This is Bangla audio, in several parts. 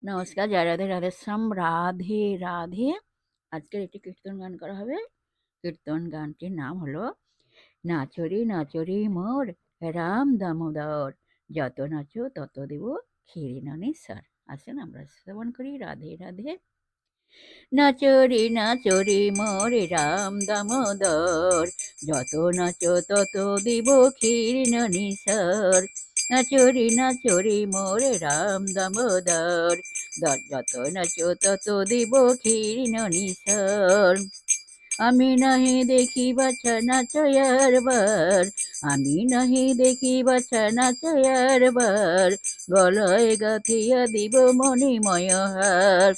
নমস্কার, জয় রাধে রাধেশ্যাম, রাধে রাধে। আজকের একটি কীর্তন গান করা হবে। কীর্তন গানটির নাম হলো নাচরি নাচরি মোর রাম দামোদর, যত নাচো তত দেব ক্ষীরিননি স্যার। আসেন আমরা শ্রবণ করি। রাধে রাধে। নাচরি নাচরি মোর রাম দামোদর, যত নাচো তত দিব ক্ষীরিননি স্যার। নাচরি নাচরি মোর রাম দামোদর, যত নাচো তত দিব ক্ষীরিননি স্যার। আমি নাহি দেখি বাছা নাচয়ার বার, আমি নাহি দেখি বাছা নাচয়ার বার, গলায় গাথিয়া দিব মণিময় হার।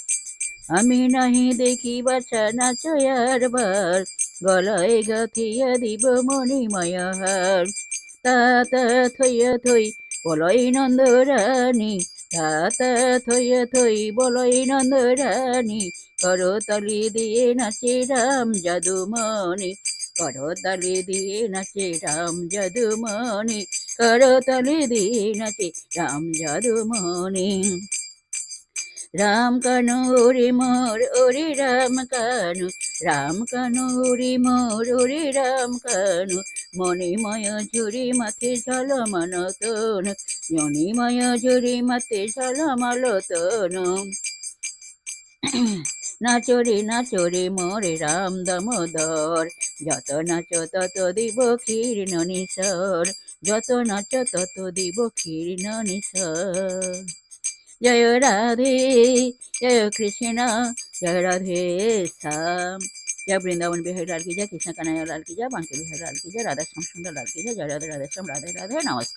আমি নাহি দেখি বাছা নাচয়ার বার, গলায় গাথিয়া দিব মণিময় হার। তাতা থইয়া থই বলই নন্দরানী, তাতা থইয়া থই বলই নন্দরানী, করতালি দিয়ে নাচে রাম যদুমণি, করতালি দিয়ে নাচে রাম যদুমণি, করতালি দিয়ে নাচে রাম যদুমণি। রাম কানু ওরে মোর ওরে রাম কানু, রাম কানু ওরে মোর ওরে রাম কানু, মণিময় ঝুরি মাথে ঝলমল তনু, মণিময় ঝুরি মাথে ঝলমল তনু। নাচরে নাচরে মোরে রাম দামোদর, যত নাচো তত দিব ক্ষীরিননি স্যার, যত নাচো তত দিব ক্ষীরিননি স্যার। জয় রাধে, জয় কৃষ্ণ, জয় রাধে শ্যাম। जय वृंदावन बिहारी लाल की जय, कृष्ण कन्हैया लाल की जय, बांके बिहारी लाल की जय, राधा श्याम सुंदर लाल की जय। जय राधे राधे श्याम, राधे राधे, नमस्कार।